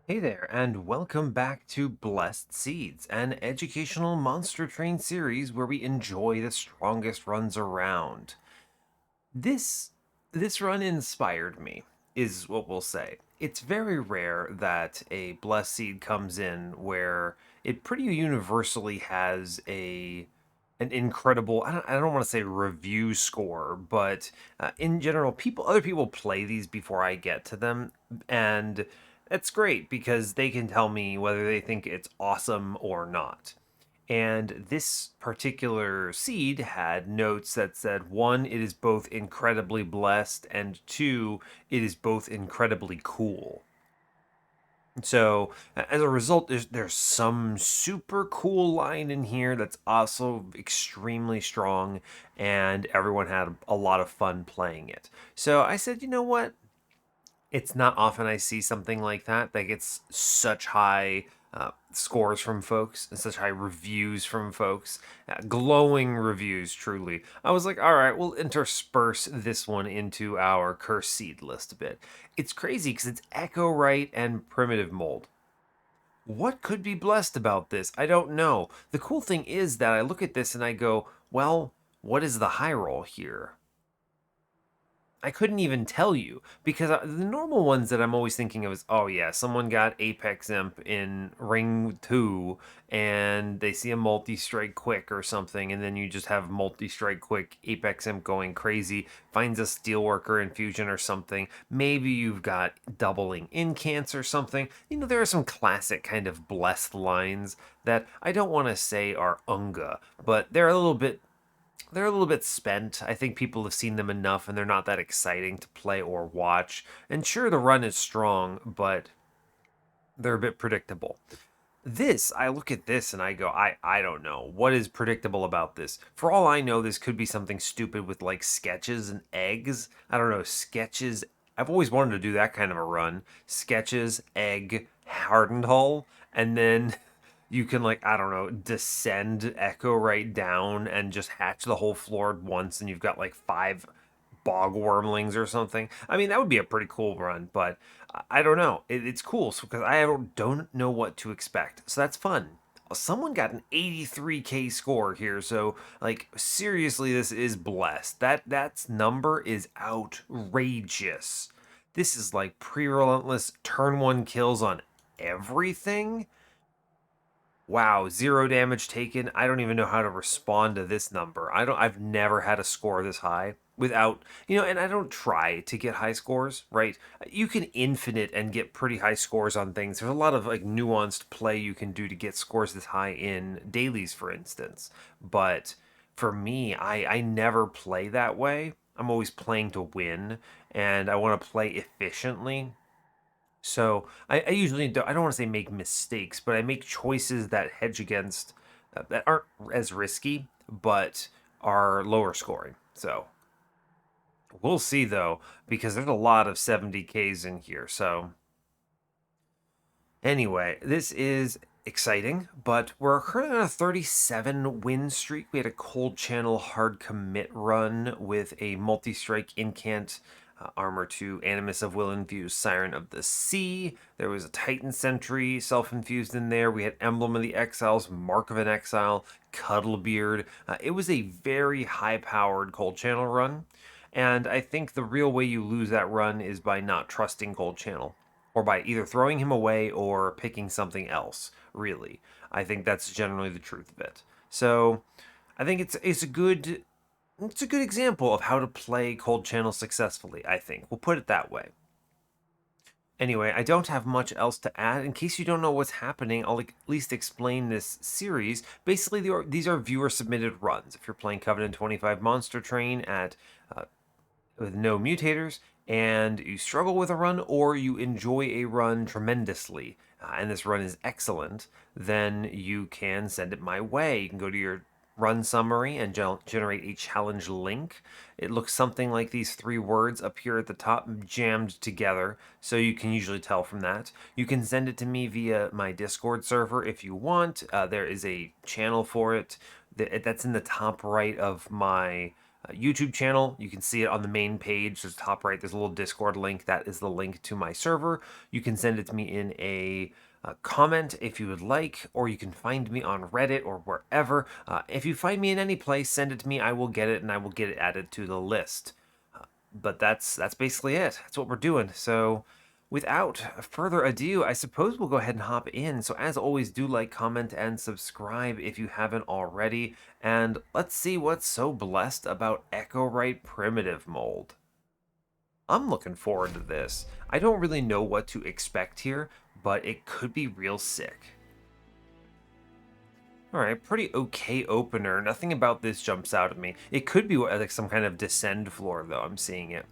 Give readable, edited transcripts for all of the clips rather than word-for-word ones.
Hey there, and welcome back to Blessed Seeds, an educational monster train series where we enjoy the strongest runs around. This this run inspired me, is what we'll say. It's very rare that a Blessed Seed comes in where it pretty universally has an incredible I don't want to say review score, but in general other people play these before I get to them, and that's great because they can tell me whether they think it's awesome or not. And this particular seed had notes that said, one, it is both incredibly blessed, and two, it is both incredibly cool. So as a result, there's some super cool line in here that's also extremely strong, and everyone had a lot of fun playing it. So I said, you know what? It's not often I see something like that gets such high scores from folks and such high reviews from folks, glowing reviews. Truly, I was like, all right, we'll intersperse this one into our curse seed list a bit. It's crazy because it's Echo Right and Primitive Mold. What could be blessed about this? I don't know. The cool thing is that I look at this and I go, well, what is the high roll here? I couldn't even tell you because the normal ones that I'm always thinking of is, oh yeah, someone got Apex Imp in Ring 2 and they see a multi-strike quick or something, and then you just have multi-strike quick Apex Imp going crazy, finds a Steelworker infusion or something. Maybe you've got doubling incants or something. You know, there are some classic kind of blessed lines that I don't want to say are Unga, but they're a little bit spent. I think people have seen them enough and they're not that exciting to play or watch. And sure, the run is strong, but they're a bit predictable. I look at this and I go, I don't know. What is predictable about this? For all I know, this could be something stupid with like sketches and eggs. I don't know, sketches. I've always wanted to do that kind of a run. Sketches, egg, hardened hull, and then you can like, I don't know, descend echo right down and just hatch the whole floor at once, and you've got like five bog wormlings or something. I mean, that would be a pretty cool run, but I don't know. It's cool because I don't know what to expect. So that's fun. Someone got an 83K score here, so like seriously, this is blessed. That's number is outrageous. This is like pre-relentless turn one kills on everything. Wow, zero damage taken. I don't even know how to respond to this number. I've never had a score this high without, and I don't try to get high scores, right? You can infinite and get pretty high scores on things. There's a lot of like nuanced play you can do to get scores this high in dailies, for instance. But for me, I never play that way. I'm always playing to win, and I want to play efficiently. So I usually don't, I don't want to say make mistakes, but I make choices that hedge against that aren't as risky, but are lower scoring. So we'll see though, because there's a lot of 70Ks in here. So anyway, this is exciting, but we're currently on a 37 win streak. We had a cold channel hard commit run with a multi strike incant armor 2, Animus of Will infused, Siren of the Sea. There was a Titan Sentry self infused in there. We had Emblem of the Exiles, Mark of an Exile, Cuddlebeard. It was a very high powered cold channel run. And I think the real way you lose that run is by not trusting cold channel, or by either throwing him away or picking something else, really. I think that's generally the truth of it. So I think it's a good example of how to play cold channel successfully, I think. We'll put it that way. Anyway, I don't have much else to add. In case you don't know what's happening, I'll at least explain this series. Basically, these are viewer submitted runs. If you're playing Covenant 25 Monster Train at with no mutators, and you struggle with a run or you enjoy a run tremendously, and this run is excellent, then you can send it my way. You can go to your run summary and generate a challenge link. It looks something like these three words up here at the top jammed together, so you can usually tell from that. You can send it to me via my Discord server if you want. There is a channel for it that's in the top right of my YouTube channel. You can see it on the main page. There's top right, there's a little Discord link. That is the link to my server. You can send it to me in a comment if you would like, or you can find me on Reddit or wherever. If you find me in any place, send it to me. I will get it and I will get it added to the list. But that's basically it. That's what we're doing. So without further ado, I suppose we'll go ahead and hop in. So as always, do like, comment, and subscribe if you haven't already. And let's see what's so blessed about Echo-Right Primitive Mold. I'm looking forward to this. I don't really know what to expect here, but it could be real sick. Alright, pretty okay opener. Nothing about this jumps out at me. It could be like some kind of descend floor, though. I'm seeing it.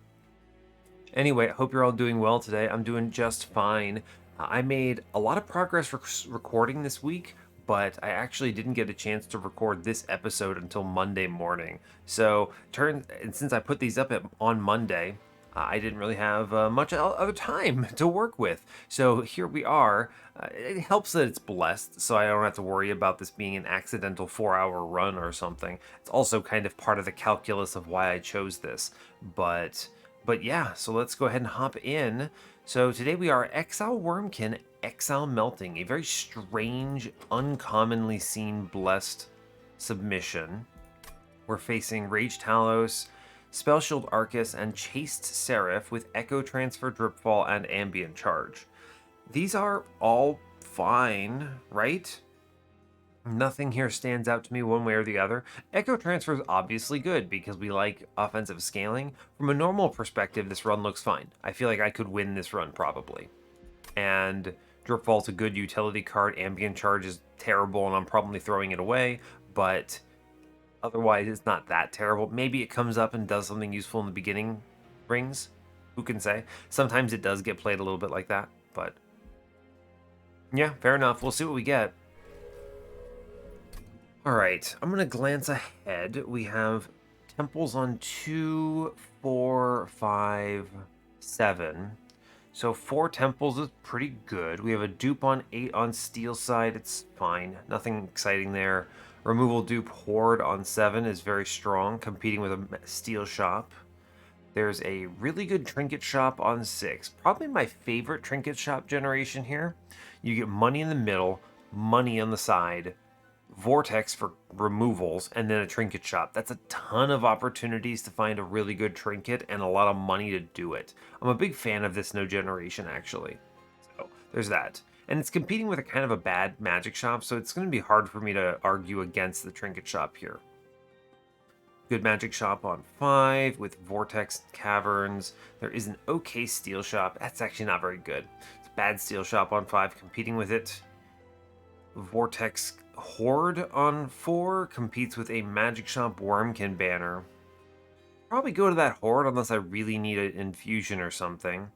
Anyway, I hope you're all doing well today. I'm doing just fine. I made a lot of progress recording this week, but I actually didn't get a chance to record this episode until Monday morning. So, since I put these up on Monday, I didn't really have much other time to work with. So here we are. It helps that it's blessed, so I don't have to worry about this being an accidental 4-hour run or something. It's also kind of part of the calculus of why I chose this. But yeah, so let's go ahead and hop in. So today we are Exile Wurmkin, Exile Melting, a very strange, uncommonly seen blessed submission. We're facing Rage Talos, Spell Shield Arcus, and Chaste Seraph with Echo Transfer, Dripfall, and Ambient Charge. These are all fine, right? Nothing here stands out to me one way or the other. Echo Transfer is obviously good because we like offensive scaling. From a normal perspective, this run looks fine. I feel like I could win this run probably. And Dripfall's a good utility card. Ambient Charge is terrible and I'm probably throwing it away, but otherwise it's not that terrible. Maybe it comes up and does something useful in the beginning rings. Who can say? Sometimes it does get played a little bit like that, but yeah, fair enough. We'll see what we get. All right, I'm going to glance ahead. We have temples on 2, 4, 5, 7. So 4 temples is pretty good. We have a dupe on 8 on steel side. It's fine. Nothing exciting there. Removal dupe horde on 7 is very strong, competing with a steel shop. There's a really good trinket shop on 6. Probably my favorite trinket shop generation here. You get money in the middle, money on the side, vortex for removals, and then a trinket shop. That's a ton of opportunities to find a really good trinket and a lot of money to do it. I'm a big fan of this no generation, actually. So there's that. And it's competing with a kind of a bad magic shop, so it's going to be hard for me to argue against the trinket shop here. Good magic shop on 5 with vortex caverns. There is an okay steel shop. That's actually not very good. It's a bad steel shop on 5, competing with it. Vortex Horde on 4 competes with a Magic Shop Wurmkin banner. Probably go to that Horde unless I really need an infusion or something.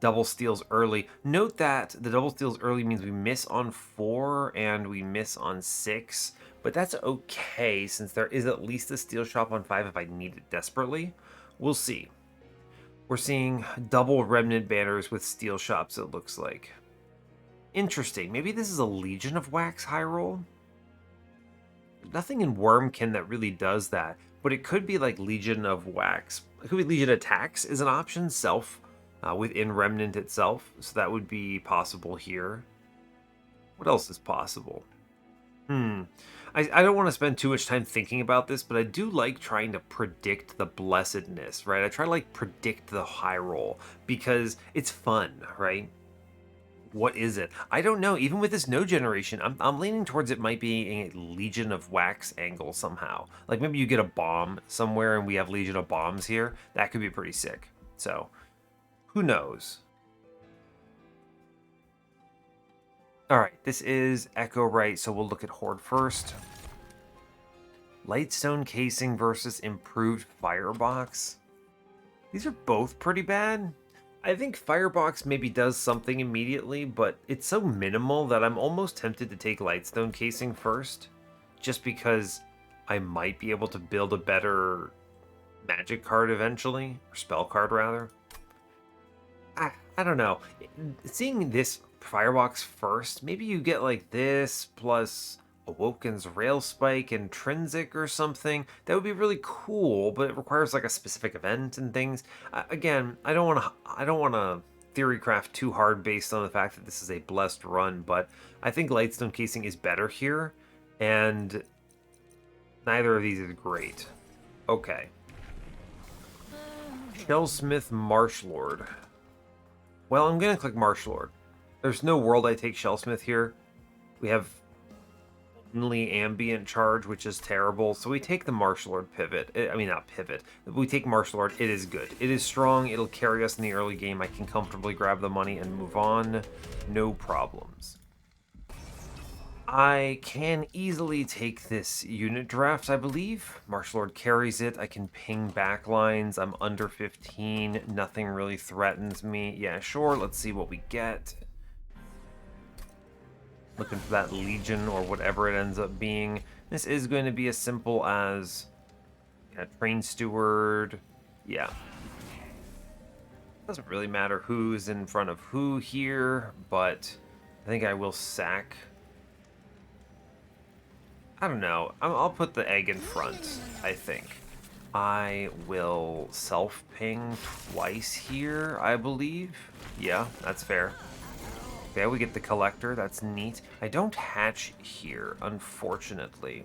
Double steals early. Note that the double steals early means we miss on 4 and we miss on 6, but that's okay since there is at least a steel shop on 5 if I need it desperately. We'll see. We're seeing double remnant banners with steel shops, it looks like. Interesting. Maybe this is a Legion of Wax high roll? Nothing in Wurmkin that really does that, but it could be like Legion of Wax. It could be Legion Attacks is an option, self, within Remnant itself, so that would be possible here. What else is possible? I don't want to spend too much time thinking about this, but I do like trying to predict the blessedness, right? I try to like predict the high roll because it's fun, right? What is it? I don't know. Even with this no generation, I'm leaning towards it might be a Legion of Wax angle somehow. Like maybe you get a bomb somewhere and we have Legion of Bombs here. That could be pretty sick. So, who knows? Alright, this is Echo-Right, so we'll look at Horde first. Lightstone Casing versus Improved Firebox. These are both pretty bad. I think Firebox maybe does something immediately, but it's so minimal that I'm almost tempted to take Lightstone Casing first, just because I might be able to build a better magic card eventually, or spell card rather. I don't know. Seeing this Firebox first, maybe you get like this plus Awoken's Rail Spike Intrinsic or something. That would be really cool, but it requires like a specific event and things. Again, I don't want to theorycraft too hard based on the fact that this is a blessed run, but I think Lightstone Casing is better here, and neither of these is great. Okay. Shellsmith Marshlord. Well, I'm gonna click Marshlord. There's no world I take Shellsmith here. We have only ambient charge, which is terrible. So we take the Marshal pivot. I mean, not pivot. We take Marshal It is good. It is strong. It'll carry us in the early game. I can comfortably grab the money and move on. No problems. I can easily take this unit draft, I believe. Marshal carries it. I can ping back lines. I'm under 15. Nothing really threatens me. Yeah, sure. Let's see what we get. Looking for that Legion or whatever it ends up being. This is going to be as simple as Train Steward. Yeah. Doesn't really matter who's in front of who here, but I think I will sack. I don't know. I'll put the egg in front, I think. I will self-ping twice here, I believe. Yeah, that's fair. Okay, we get the collector. That's neat. I don't hatch here, unfortunately.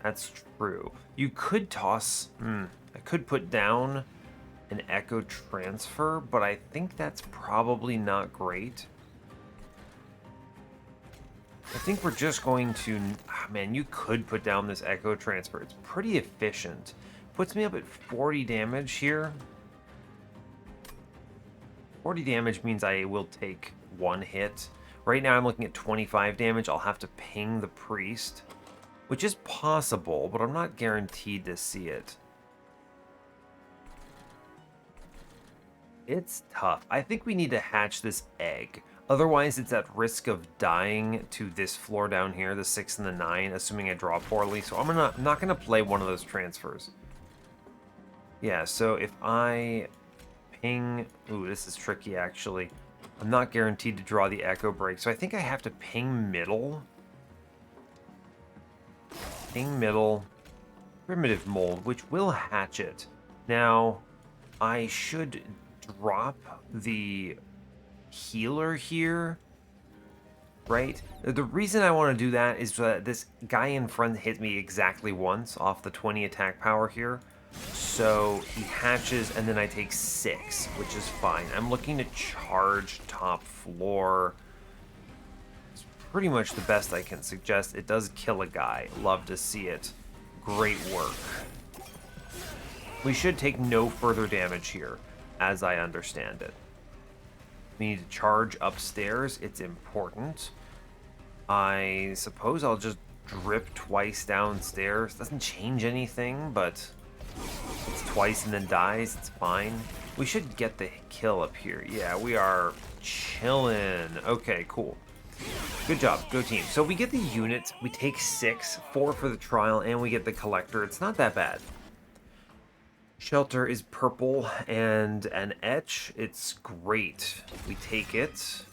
That's true. You could toss... I could put down an Echo Transfer, but I think that's probably not great. I think we're just going to... man, you could put down this Echo Transfer. It's pretty efficient. Puts me up at 40 damage here. 40 damage means I will take one hit. Right now I'm looking at 25 damage. I'll have to ping the priest, which is possible, but I'm not guaranteed to see it. It's tough. I think we need to hatch this egg. Otherwise, it's at risk of dying to this floor down here, the 6 and the 9, assuming I draw poorly. So I'm not going to play one of those transfers. Yeah, so if I... ping... Ooh, this is tricky, actually. I'm not guaranteed to draw the Echo Break, so I think I have to ping middle. Ping middle. Primitive Mold, which will hatch it. Now, I should drop the healer here, right? The reason I want to do that is that this guy in front hit me exactly once off the 20 attack power here. So he hatches, and then I take 6, which is fine. I'm looking to charge top floor. It's pretty much the best I can suggest. It does kill a guy. Love to see it. Great work. We should take no further damage here, as I understand it. We need to charge upstairs. It's important. I suppose I'll just drip twice downstairs. Doesn't change anything, but... it's twice and then dies, it's fine. We should get the kill up here. Yeah, we are chilling. Okay, cool. Good job, go team. So we get the units, we take 6, 4 for the trial, and we get the collector. It's not that bad. Shelter is purple and an etch. It's great. We take it.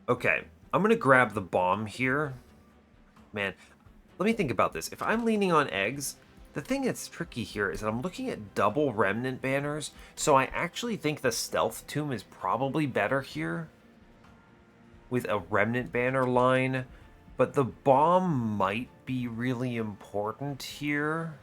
Okay, I'm gonna grab the bomb here. Man, let me think about this. If I'm leaning on eggs, the thing that's tricky here is that I'm looking at double remnant banners, so I actually think the stealth tomb is probably better here with a remnant banner line, but the bomb might be really important here.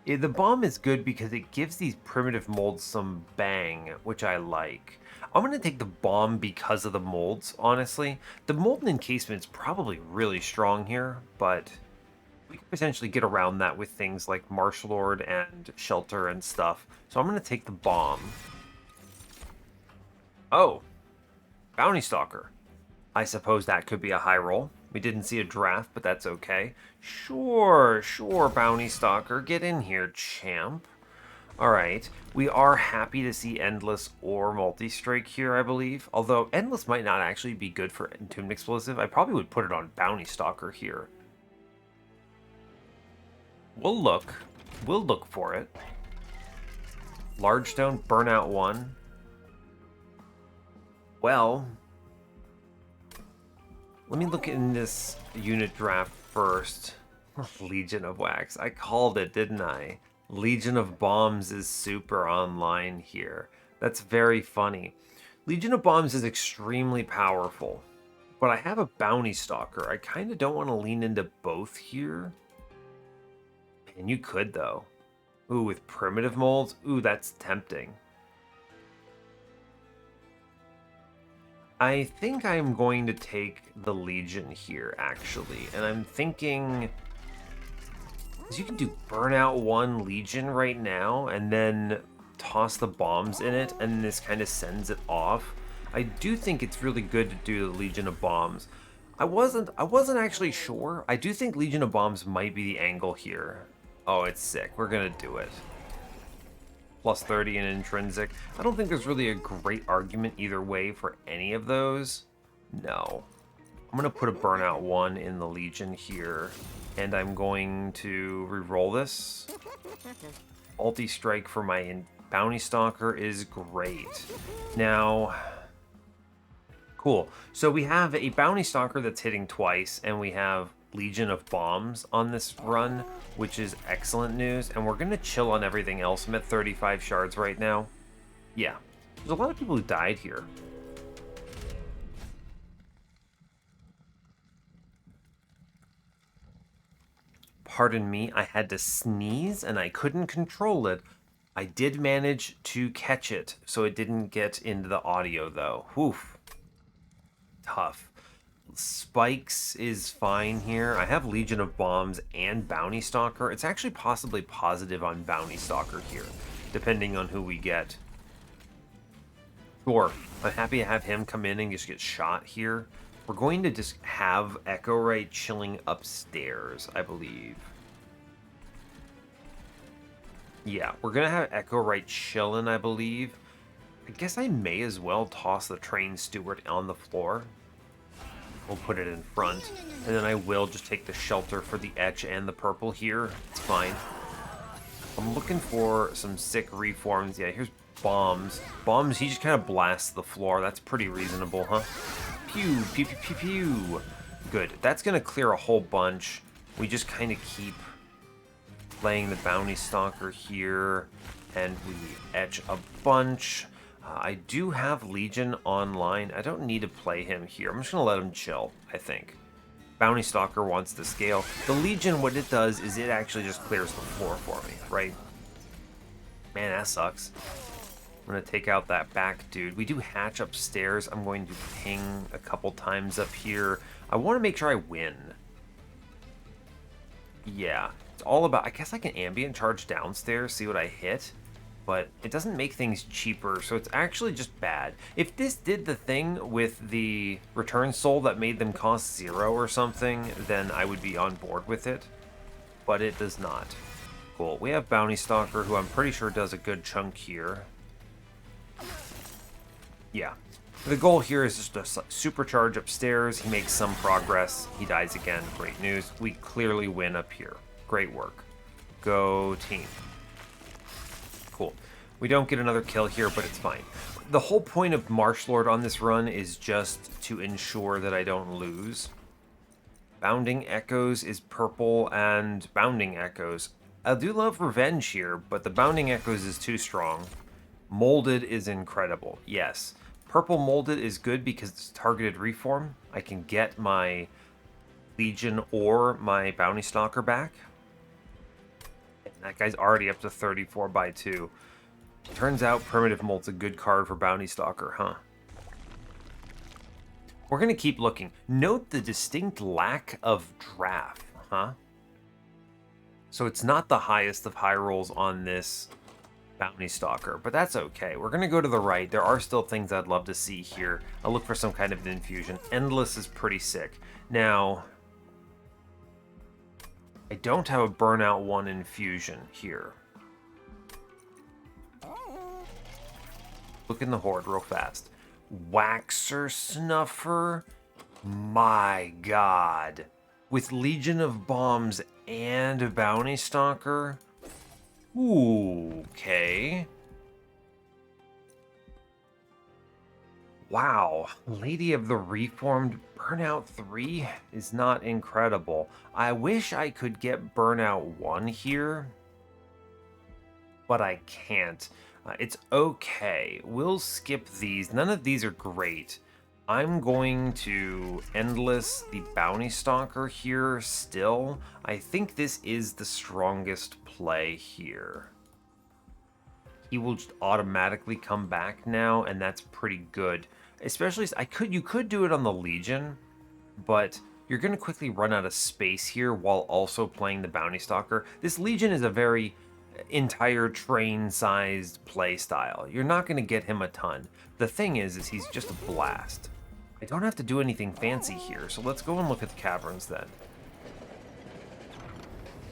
The bomb is good because it gives these primitive molds some bang, which I like. I'm going to take the bomb because of the molds, honestly. The molten encasement is probably really strong here, but... we can potentially get around that with things like Martial Lord and Shelter and stuff. So I'm going to take the bomb. Oh, Bounty Stalker. I suppose that could be a high roll. We didn't see a draft, but that's okay. Sure, Bounty Stalker. Get in here, champ. Alright, we are happy to see Endless or Multi-Strike here, I believe. Although Endless might not actually be good for Entombed Explosive. I probably would put it on Bounty Stalker here. We'll look. We'll look for it. Large Stone, Burnout 1. Well, let me look in this unit draft first. Legion of Wax. I called it, didn't I? Legion of Bombs is super online here. That's very funny. Legion of Bombs is extremely powerful, but I have a Bounty Stalker. I kind of don't want to lean into both here. And you could, though. Ooh, with primitive molds? Ooh, that's tempting. I think I'm going to take the Legion here, actually. And I'm thinking... because you can do Burnout 1 Legion right now, and then toss the bombs in it, and this kind of sends it off. I do think it's really good to do the Legion of Bombs. I wasn't actually sure. I do think Legion of Bombs might be the angle here. Oh, it's sick. We're gonna do it. Plus 30 in intrinsic. I don't think there's really a great argument either way for any of those. No. I'm gonna put a Burnout 1 in the Legion here, and I'm going to re-roll this. Ulti Strike for my Bounty Stalker is great. Now, cool. So we have a Bounty Stalker that's hitting twice, and we have Legion of Bombs on this run, which is excellent news. And we're gonna chill on everything else. I'm at 35 shards right now. Yeah, there's a lot of people who died here. Pardon me, I had to sneeze and I couldn't control it. I did manage to catch it, so it didn't get into the audio though. Woof. Tough. Spikes is fine here. I have Legion of Bombs and Bounty Stalker. It's actually possibly positive on Bounty Stalker here, depending on who we get. Sure, I'm happy to have him come in and just get shot here. We're going to just have Echo Right chilling upstairs, I believe. Yeah, we're going to have Echo Right chilling, I believe. I guess I may as well toss the Train Steward on the floor. We'll put it in front. And then I will just take the shelter for the etch and the purple here. It's fine. I'm looking for some sick reforms. Yeah, here's bombs. Bombs, he just kind of blasts the floor. That's pretty reasonable, huh? Pew, pew, pew, pew, pew. Good. That's going to clear a whole bunch. We just kind of keep playing the Bounty Stalker here. And we etch a bunch. I do have Legion online. I don't need to play him here. I'm just going to let him chill, I think. Bounty Stalker wants to scale. The Legion, what it does is it actually just clears the floor for me, right? Man, that sucks. I'm going to take out that back dude. We do hatch upstairs. I'm going to ping a couple times up here. I want to make sure I win. Yeah, it's all about... I guess I can ambient charge downstairs, see what I hit. But it doesn't make things cheaper, so it's actually just bad. If this did the thing with the return soul that made them cost 0 or something, then I would be on board with it. But it does not. Cool. We have Bounty Stalker, who I'm pretty sure does a good chunk here. Yeah. The goal here is just to supercharge upstairs. He makes some progress. He dies again. Great news. We clearly win up here. Great work. Go team. Cool. We don't get another kill here, but it's fine. The whole point of Marsh Lord on this run is just to ensure that I don't lose. Bounding Echoes is purple and Bounding Echoes. I do love Revenge here, but the Bounding Echoes is too strong. Molded is incredible, yes. Purple Molded is good because it's targeted reform. I can get my Legion or my Bounty Stalker back. That guy's already up to 34 by 2. Turns out Primitive Molt's a good card for Bounty Stalker, huh? We're going to keep looking. Note the distinct lack of draft, huh? So it's not the highest of high rolls on this Bounty Stalker, but that's okay. We're going to go to the right. There are still things I'd love to see here. I'll look for some kind of infusion. Endless is pretty sick. Now... I don't have a Burnout 1 infusion here. Look in the Horde real fast. Waxer Snuffer? My god. With Legion of Bombs and Bounty Stalker? Ooh, okay. Wow, Lady of the Reformed Burnout 3 is not incredible. I wish I could get Burnout 1 here, but I can't. It's okay. We'll skip these. None of these are great. I'm going to Endless the Bounty Stalker here still. I think this is the strongest play here. He will just automatically come back now, and that's pretty good. Especially, you could do it on the Legion, but you're going to quickly run out of space here while also playing the Bounty Stalker. This Legion is a very entire train-sized play style. You're not going to get him a ton. The thing is he's just a blast. I don't have to do anything fancy here, so let's go and look at the caverns then.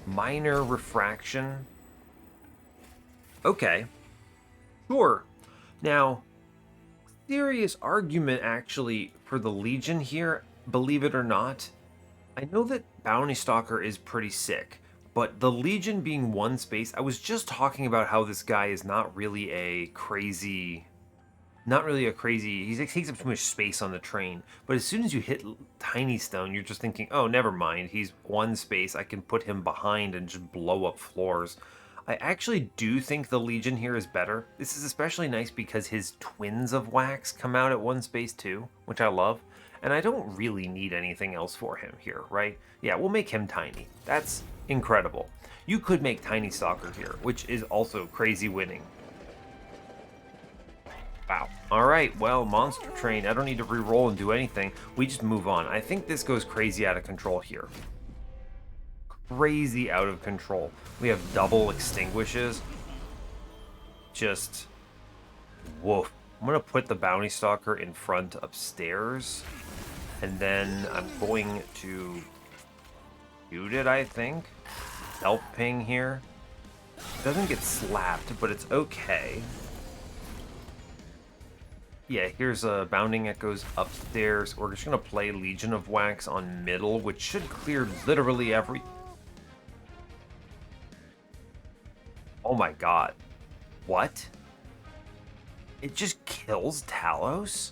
Minor refraction. Okay. Sure. Now, serious argument actually for the Legion here, believe it or not. I know that Bounty Stalker is pretty sick, but the Legion being one space, I was just talking about how this guy is not really a crazy, he takes up too much space on the train. But as soon as you hit Tiny Stone, you're just thinking, oh, never mind, he's one space, I can put him behind and just blow up floors. I actually do think the Legion here is better. This is especially nice because his twins of Wax come out at one space too, which I love. And I don't really need anything else for him here, right? Yeah, we'll make him tiny. That's incredible. You could make Tiny Stalker here, which is also crazy winning. Wow. All right, well, Monster Train, I don't need to re-roll and do anything. We just move on. I think this goes crazy out of control here. Crazy out of control. We have double extinguishes. Just woof. I'm gonna put the Bounty Stalker in front upstairs, and then I'm going to shoot it, I think. Self-ping here. It doesn't get slapped, but it's okay. Yeah, here's a Bounding Echoes upstairs. We're just gonna play Legion of Wax on middle, which should clear literally every... Oh my god. What? It just kills Talos?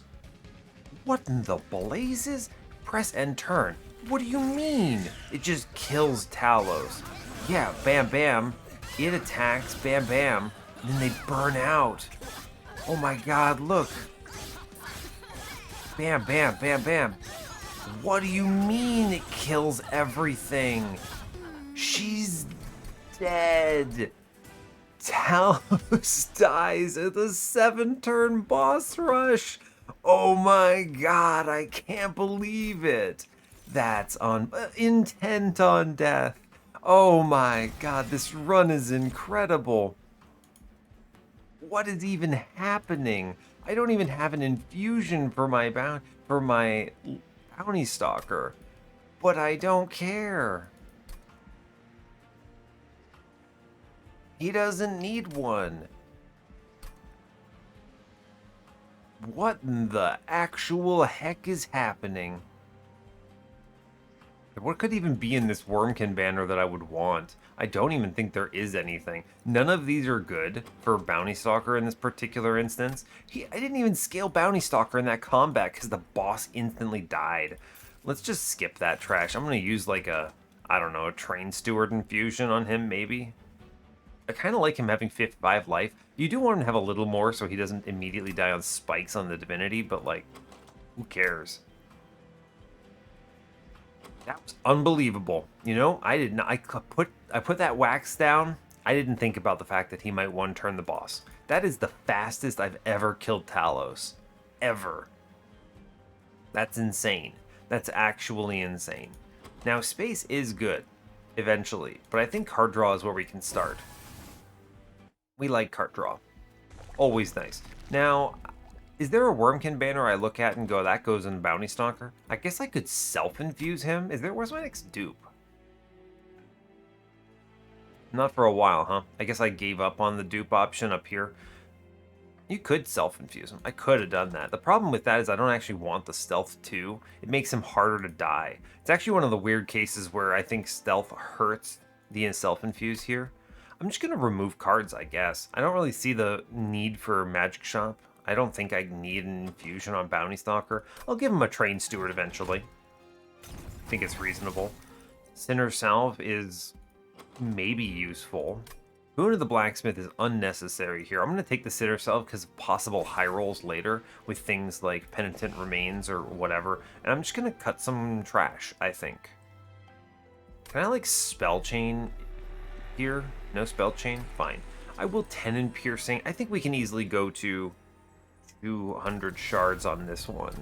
What in the blazes? Press and turn. What do you mean? It just kills Talos. Yeah, bam bam. It attacks, bam bam. And then they burn out. Oh my god, look. Bam bam bam bam. What do you mean it kills everything? She's dead. Talos dies at the 7-turn boss rush. Oh my god, I can't believe it. That's intent on death. Oh my god, this run is incredible. What is even happening? I don't even have an infusion for my Bounty Stalker, but I don't care. He doesn't need one. What in the actual heck is happening? What could even be in this Wurmkin banner that I would want? I don't even think there is anything. None of these are good for Bounty Stalker in this particular instance. I didn't even scale Bounty Stalker in that combat because the boss instantly died. Let's just skip that trash. I'm going to use like a Train Steward infusion on him maybe. I kind of like him having 5 life. You do want him to have a little more so he doesn't immediately die on spikes on the Divinity, but like, who cares? That was unbelievable. You know, I put that Wax down. I didn't think about the fact that he might one-turn the boss. That is the fastest I've ever killed Talos. Ever. That's insane. That's actually insane. Now, space is good, eventually, but I think card draw is where we can start. We like card draw. Always nice. Now, is there a Wurmkin banner I look at and go, that goes in Bounty Stalker? I guess I could self-infuse him. Where's my next dupe? Not for a while, huh? I guess I gave up on the dupe option up here. You could self-infuse him. I could have done that. The problem with that is I don't actually want the stealth too. It makes him harder to die. It's actually one of the weird cases where I think stealth hurts the self-infuse here. I'm just going to remove cards, I guess. I don't really see the need for Magic Shop. I don't think I need an infusion on Bounty Stalker. I'll give him a Train Steward eventually. I think it's reasonable. Sinner Salve is maybe useful. Boon of the Blacksmith is unnecessary here. I'm going to take the Sinner Salve because of possible high rolls later with things like Penitent Remains or whatever. And I'm just going to cut some trash, I think. Can I, like, Spell Chain here? No Spell Chain? Fine. I will Tenon Piercing. I think we can easily go to 200 shards on this one.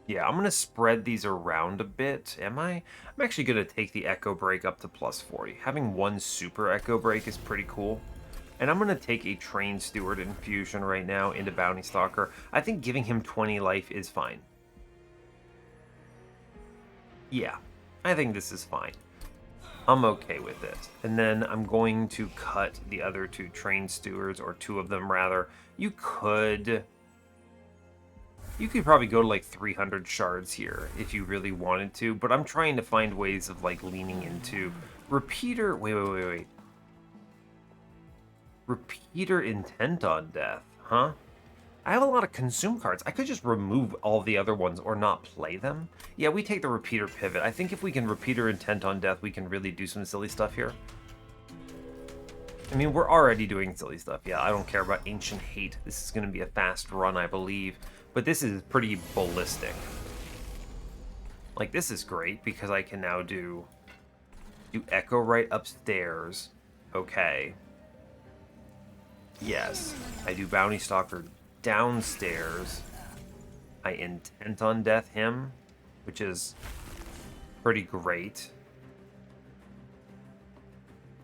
Yeah, I'm going to spread these around a bit. Am I? I'm actually going to take the Echo Break up to plus 40. Having one Super Echo Break is pretty cool. And I'm going to take a Train Steward infusion right now into Bounty Stalker. I think giving him 20 life is fine. Yeah, I think this is fine. I'm okay with it. And then I'm going to cut the other two Train Stewards, or two of them rather. You could probably go to like 300 shards here if you really wanted to, but I'm trying to find ways of like leaning into Repeater. Wait. Repeater Intent on Death, huh? I have a lot of Consume cards. I could just remove all the other ones or not play them. Yeah, we take the Repeater Pivot. I think if we can Repeater Intent on Death, we can really do some silly stuff here. I mean, we're already doing silly stuff. Yeah, I don't care about Ancient Hate. This is going to be a fast run, I believe. But this is pretty ballistic. Like, this is great because I can now do Echo right upstairs. Okay. Yes. I do Bounty Stalker downstairs. I Intent on Death him, which is pretty great.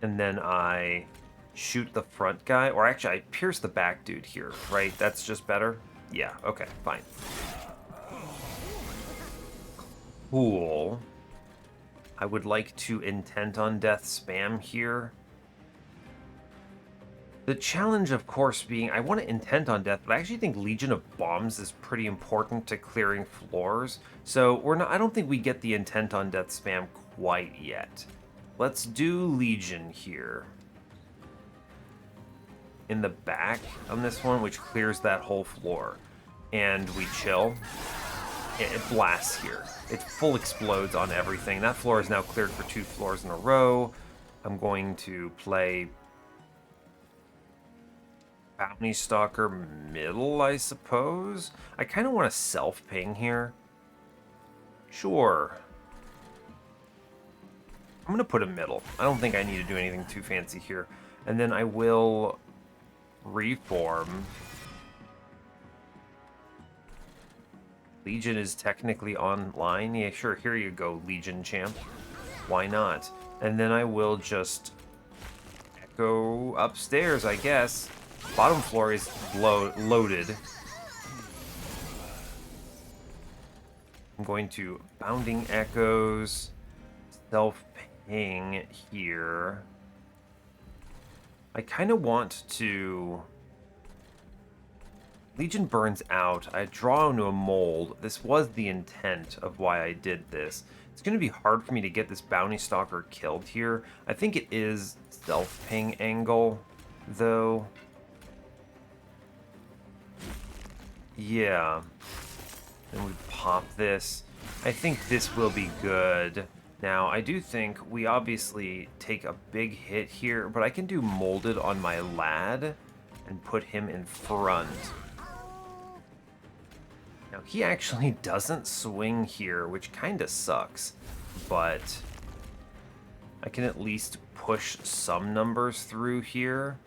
And then I shoot the front guy, or actually I pierce the back dude here, right? That's just better? Yeah, okay, fine. Cool. I would like to Intent on Death spam here. The challenge, of course, being I want to Intent on Death, but I actually think Legion of Bombs is pretty important to clearing floors. So I don't think we get the Intent on Death spam quite yet. Let's do Legion here. In the back on this one, which clears that whole floor. And we chill. It blasts here. It full explodes on everything. That floor is now cleared for 2 floors in a row. I'm going to play Bounty Stalker middle, I suppose. I kind of want to self-ping here. Sure. I'm going to put a middle. I don't think I need to do anything too fancy here. And then I will reform. Legion is technically online. Yeah, sure. Here you go, Legion champ. Why not? And then I will just go upstairs, I guess. Bottom floor is loaded. I'm going to Bounding Echoes, self-ping here. I kind of want to... Legion burns out. I draw into a mold. This was the intent of why I did this. It's going to be hard for me to get this Bounty Stalker killed here. I think it is self-ping angle, though. Yeah. And we pop this. I think this will be good. Now, I do think we obviously take a big hit here, but I can do Molded on my lad and put him in front. Now, he actually doesn't swing here, which kind of sucks, but I can at least push some numbers through here.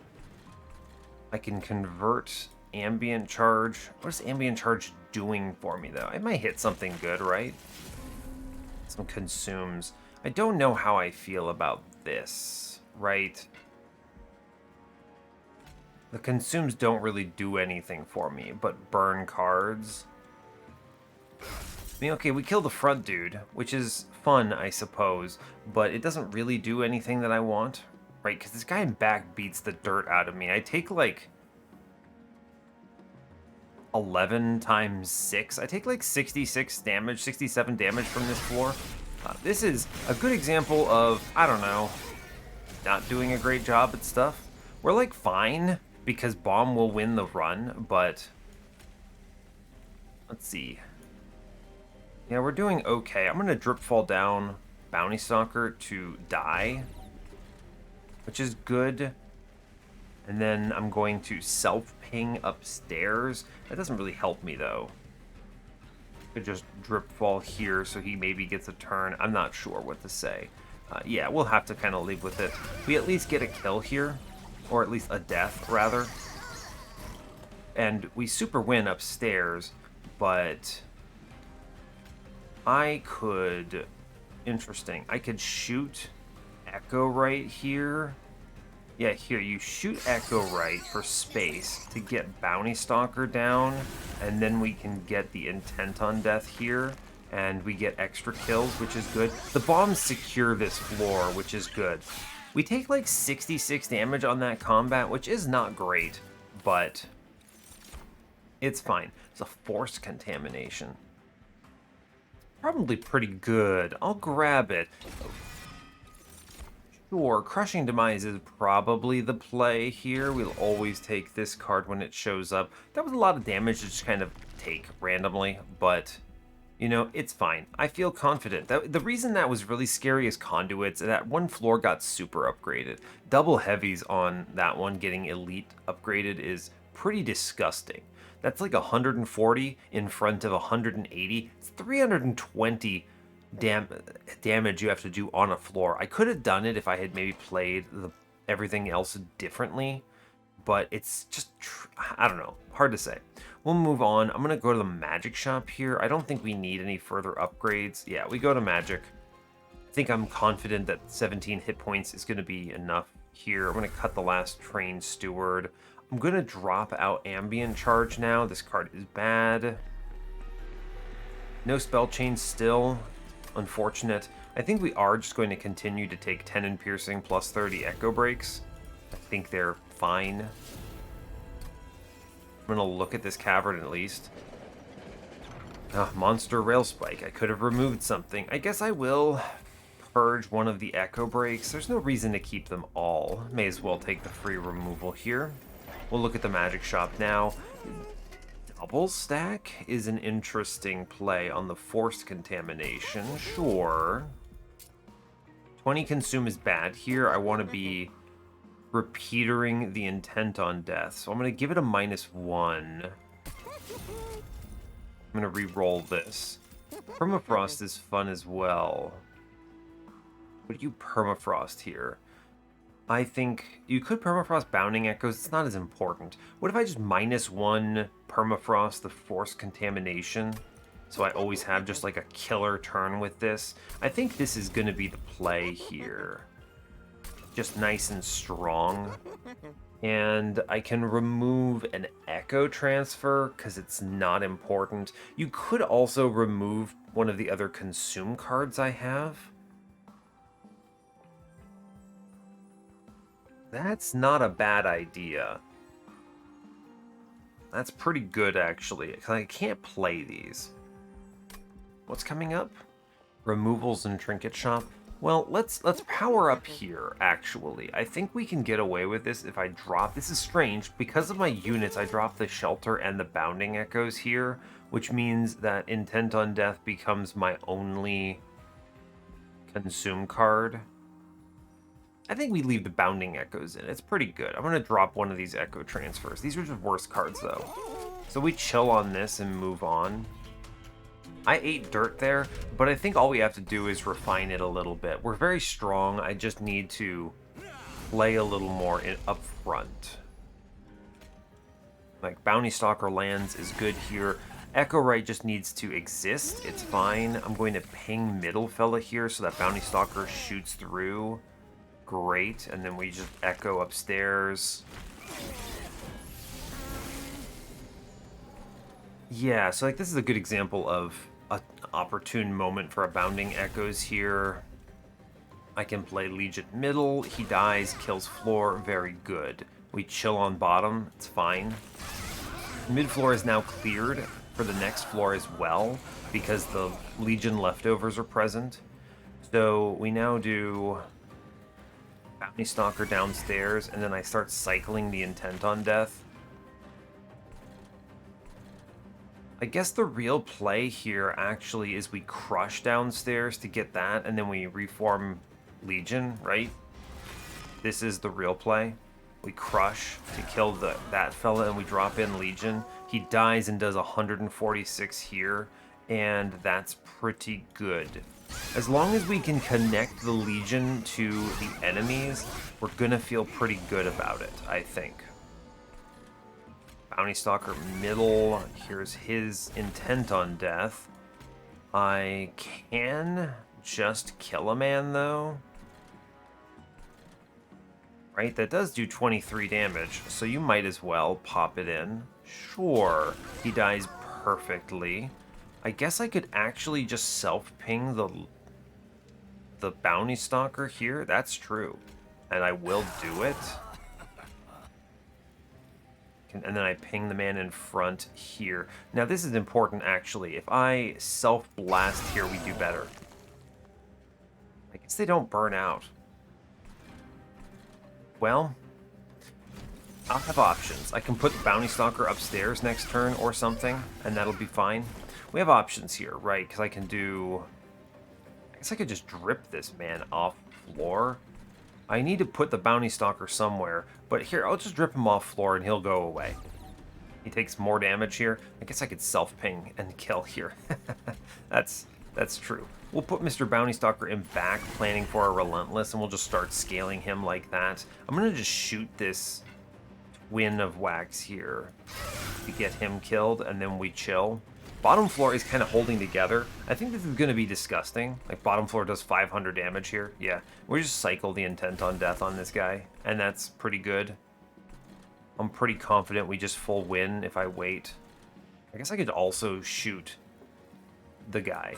I can convert Ambient Charge. What is Ambient Charge doing for me, though? I might hit something good, right? Some consumes. I don't know how I feel about this, right? The consumes don't really do anything for me, but burn cards. I mean, okay, we kill the front dude, which is fun, I suppose, but it doesn't really do anything that I want, right? Because this guy in back beats the dirt out of me. I take, like, 11 times 6. I take, like, 66 damage, 67 damage from this floor. This is a good example of, I don't know, not doing a great job at stuff. We're, like, fine. because bomb will win the run, but let's see. Yeah, we're doing okay. I'm going to drip fall down Bounty Stalker to die, which is good. And then I'm going to self-ping upstairs. That doesn't really help me, though. Could just drip fall here so he maybe gets a turn. I'm not sure what to say. Yeah, we'll have to kind of leave with it. We at least get a kill here, or at least a death, rather. And we super win upstairs, but I could... Interesting. I could shoot Echo right here. Yeah, here, you shoot Echo right for space to get Bounty Stalker down, and then we can get the Intent on Death here, and we get extra kills, which is good. The bombs secure this floor, which is good. We take like 66 damage on that combat, which is not great, but it's fine. It's a force contamination. Probably pretty good. I'll grab it. Sure, Crushing Demise is probably the play here. We'll always take this card when it shows up. That was a lot of damage to just kind of take randomly, but, you know, it's fine. I feel confident. The reason that was really scary is Conduits. That one floor got super upgraded. Double heavies on that one getting Elite upgraded is pretty disgusting. That's like 140 in front of 180. It's 320 damage you have to do on a floor. I could have done it if I had maybe played everything else differently, but it's just, I don't know, hard to say. We'll move on. I'm going to go to the magic shop here. I don't think we need any further upgrades. Yeah, we go to magic. I think I'm confident that 17 hit points is going to be enough here. I'm going to cut the last trained steward. I'm going to drop out ambient charge now. This card is bad. No spell chain still. Unfortunate. I think we are just going to continue to take 10 in piercing plus 30 echo breaks. I think they're fine. I'm going to look at this cavern at least. Monster rail spike. I could have removed something. I guess I will purge one of the echo breaks. There's no reason to keep them all. May as well take the free removal here. We'll look at the magic shop now. Double stack is an interesting play on the forced contamination. Sure. 20 consume is bad here. I want to be repeatering the intent on death. So I'm going to give it a -1. I'm going to re-roll this. Permafrost is fun as well. What do you permafrost here? I think you could permafrost Bounding Echoes. It's not as important. What if I just -1 permafrost the force contamination? So I always have just like a killer turn with this. I think this is going to be the play here. Just nice and strong. And I can remove an Echo Transfer because it's not important. You could also remove one of the other consume cards I have. That's not a bad idea. That's pretty good, actually. I can't play these. What's coming up? Removals and Trinket Shop. Well, let's power up here, actually. I think we can get away with this if I drop... This is strange. Because of my units, I drop the Shelter and the Bounding Echoes here, which means that Intent on Death becomes my only consume card. I think we leave the Bounding Echoes in. It's pretty good. I'm going to drop one of these Echo Transfers. These are just worse cards, though. So we chill on this and move on. I ate dirt there, but I think all we have to do is refine it a little bit. We're very strong. I just need to play a little more up front. Like, Bounty Stalker lands is good here. Echo Right just needs to exist. It's fine. I'm going to ping Middle Fella here so that Bounty Stalker shoots through. Great, and then we just echo upstairs. Yeah, so like this is a good example of an opportune moment for a Bounding Echoes here. I can play Legion middle, he dies, kills floor, very good. We chill on bottom, it's fine. Mid floor is now cleared for the next floor as well, because the Legion leftovers are present. So we now do... Bounty Stalker downstairs, and then I start cycling the intent on death. I guess the real play here actually is we crush downstairs to get that, and then we reform Legion, right? This is the real play. We crush to kill that fella, and we drop in Legion. He dies and does 146 here, and that's pretty good. As long as we can connect the Legion to the enemies, we're gonna feel pretty good about it, I think. Bounty Stalker middle. Here's his intent on death. I can just kill a man, though. Right? That does do 23 damage, so you might as well pop it in. Sure. He dies perfectly. I guess I could actually just self-ping the Bounty Stalker here. That's true. And I will do it. And then I ping the man in front here. Now, this is important, actually. If I self-blast here, we do better. I guess they don't burn out. Well, I'll have options. I can put the Bounty Stalker upstairs next turn or something, and that'll be fine. We have options here, right? Because I can do... I guess I could just drip this man off floor. I need to put the Bounty Stalker somewhere, but here, I'll just drip him off floor and he'll go away. He takes more damage here. I guess I could self-ping and kill here. That's true. We'll put Mr. Bounty Stalker in back, planning for a Relentless, and we'll just start scaling him like that. I'm going to just shoot this Twin of Wax here to get him killed, and then we chill. Bottom floor is kind of holding together. I think this is going to be disgusting. Like, bottom floor does 500 damage here. Yeah, we just cycle the intent on death on this guy, and that's pretty good. I'm pretty confident we just full win if I wait. I guess I could also shoot the guy.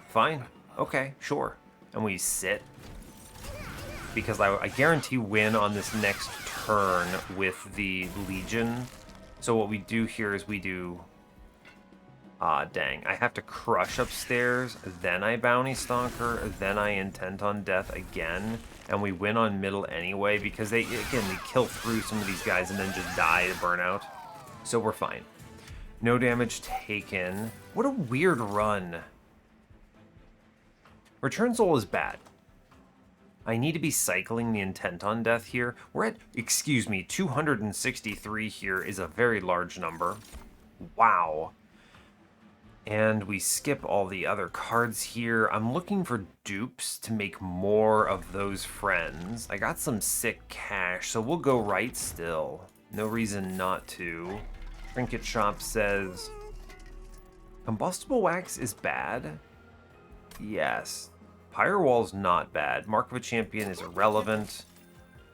Fine. Okay, sure. And we sit. Because I guarantee win on this next turn with the Legion. So what we do here is we do... dang. I have to crush upstairs, then I Bounty Stalker, then I intent on death again, and we win on middle anyway, because they kill through some of these guys and then just die to burnout. So we're fine. No damage taken. What a weird run. Return Soul is bad. I need to be cycling the intent on death here. We're at, 263 here is a very large number. Wow. And we skip all the other cards here. I'm looking for dupes to make more of those friends. I got some sick cash, so we'll go right still. No reason not to. Trinket Shop says, combustible wax is bad? Yes. Firewall's not bad. Mark of a Champion is irrelevant.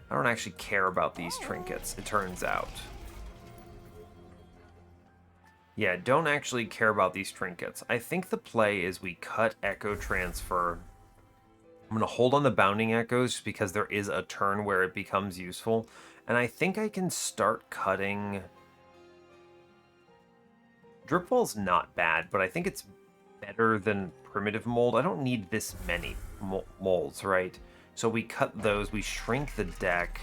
I don't actually care about these trinkets, it turns out. Yeah, don't actually care about these trinkets. I think the play is we cut Echo Transfer. I'm going to hold on the Bounding Echoes just because there is a turn where it becomes useful. And I think I can start cutting... Dripwall's not bad, but I think it's better than Primitive Mold. I don't need this many molds, right? So we cut those, we shrink the deck.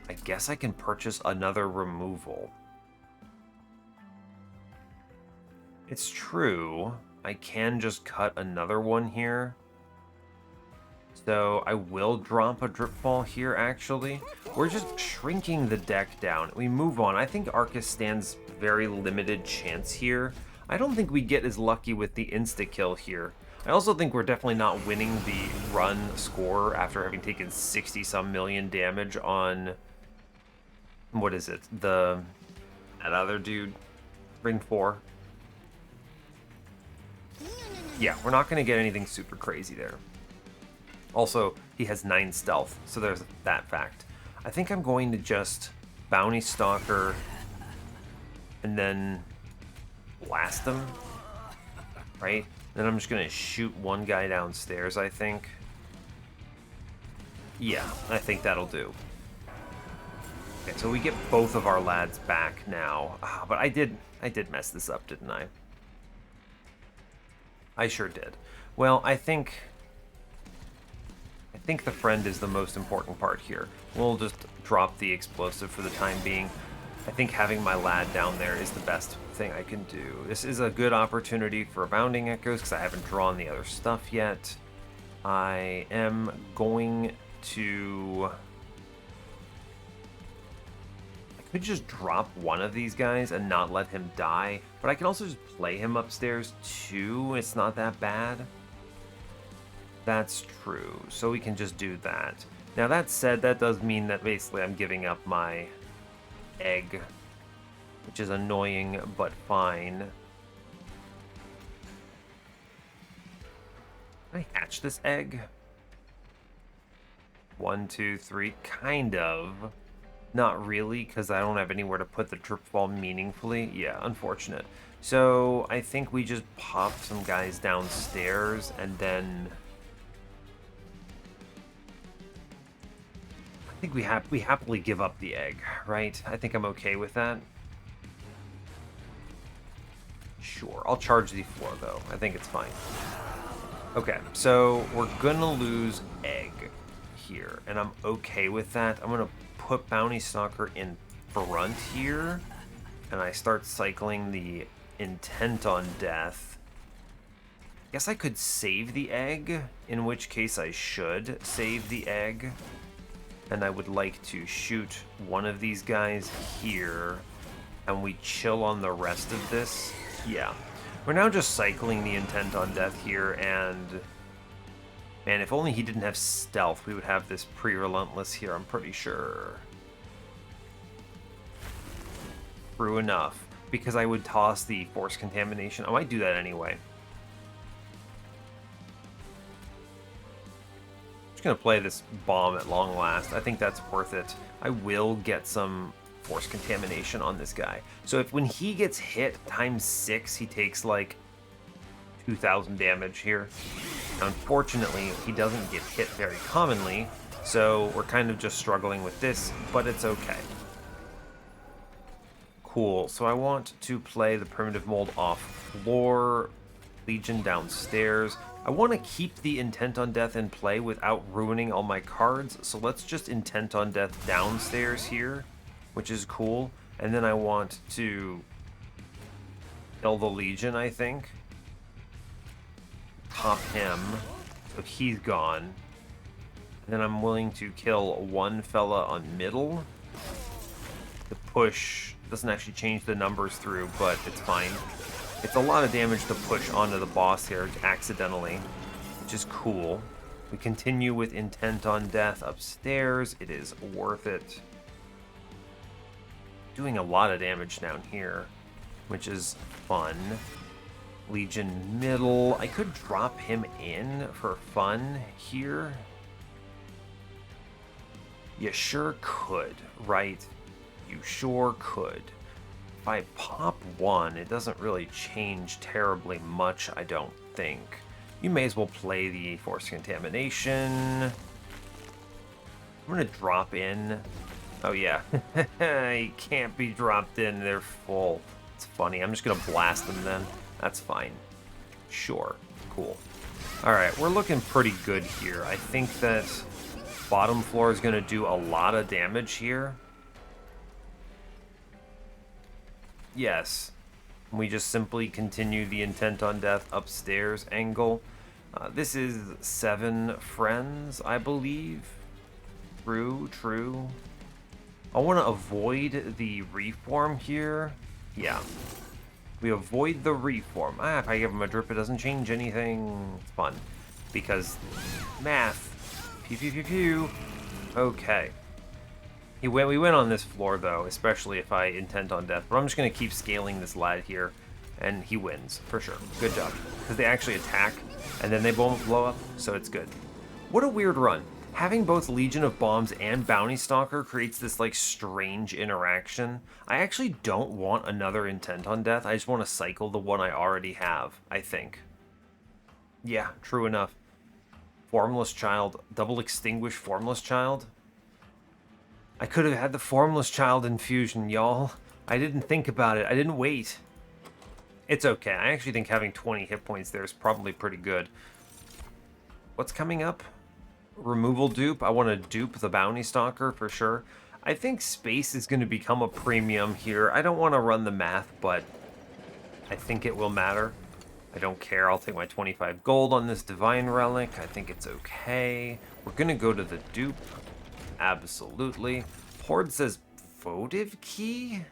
I guess I can purchase another removal. It's true. I can just cut another one here. So I will drop a Drip Ball here, actually. We're just shrinking the deck down. We move on. I think Arcus stands very limited chance here. I don't think we get as lucky with the insta-kill here. I also think we're definitely not winning the run score after having taken 60-some million damage on... What is it? That other dude? Ring 4. Yeah, we're not going to get anything super crazy there. Also, he has 9 stealth, so there's that fact. I think I'm going to just Bounty Stalker and then blast him, right? Then I'm just going to shoot one guy downstairs, I think. Yeah, I think that'll do. Okay, so we get both of our lads back now. But I did mess this up, didn't I? I sure did. Well, I think think the friend is the most important part here. We'll just drop the explosive for the time being. I think having my lad down there is the best thing I can do. This is a good opportunity for Abounding Echoes because I haven't drawn the other stuff yet. I am going to... I could just drop one of these guys and not let him die, but I can also just play him upstairs too. It's not that bad. That's true, so we can just do that. Now that said, that does mean that basically I'm giving up my egg, which is annoying, but fine. Can I hatch this egg? 1, 2, 3, kind of. Not really, because I don't have anywhere to put the drip ball meaningfully. Yeah, unfortunate. So I think we just pop some guys downstairs, and then... I think we happily give up the egg, right? I think I'm okay with that. Sure, I'll charge the floor, though. I think it's fine. Okay, so we're gonna lose egg here, and I'm okay with that. I'm gonna put Bounty Stalker in front here, and I start cycling the Intent on Death. Guess I could save the egg, in which case I should save the egg. And I would like to shoot one of these guys here, and we chill on the rest of this. Yeah. We're now just cycling the Intent on Death here, and... man, if only he didn't have stealth, we would have this pre-relentless here, I'm pretty sure. True enough, because I would toss the Force Contamination. I might do that anyway. Gonna play this bomb at long last. I think that's worth it. I will get some Force Contamination on this guy. So if when he gets hit times 6, he takes like 2,000 damage here. Unfortunately, he doesn't get hit very commonly, so we're kind of just struggling with this, but it's okay. Cool, so I want to play the Primitive Mold off floor, Legion downstairs. I want to keep the Intent on Death in play without ruining all my cards, so let's just Intent on Death downstairs here, which is cool. And then I want to kill the Legion, I think. Top him, so he's gone. And then I'm willing to kill one fella on middle. The push doesn't actually change the numbers through, but it's fine. It's a lot of damage to push onto the boss here accidentally, which is cool. We continue with Intent on Death upstairs. It is worth it. Doing a lot of damage down here, which is fun. Legion middle. I could drop him in for fun here. You sure could, right? You sure could. If I pop one, it doesn't really change terribly much, I don't think. You may as well play the Force Contamination. I'm gonna drop in. Oh yeah, he can't be dropped in, they're full. It's funny, I'm just gonna blast them then. That's fine. Sure, cool. Alright, we're looking pretty good here. I think that bottom floor is gonna do a lot of damage here. Yes, we just simply continue the Intent on Death upstairs angle. This is 7 friends, I believe. True. I want to avoid the reform here. Yeah, we avoid the reform. If I give him a drip, it doesn't change anything. It's fun, because math. Pew pew pew pew. Okay. We went on this floor, though, especially if I Intent on Death. But I'm just going to keep scaling this lad here, and he wins, for sure. Good job. Because they actually attack, and then they won't blow up, so it's good. What a weird run. Having both Legion of Bombs and Bounty Stalker creates this, like, strange interaction. I actually don't want another Intent on Death. I just want to cycle the one I already have, I think. Yeah, true enough. Formless Child. Double Extinguish Formless Child. I could have had the Formless Child infusion, y'all. I didn't think about it. I didn't wait. It's okay. I actually think having 20 hit points there is probably pretty good. What's coming up? removal dupe. I want to dupe the Bounty Stalker for sure. I think space is going to become a premium here. I don't want to run the math, but I think it will matter. I don't care. I'll take my 25 gold on this Divine Relic. I think it's okay. We're going to go to the dupe. Absolutely. Horde says votive key?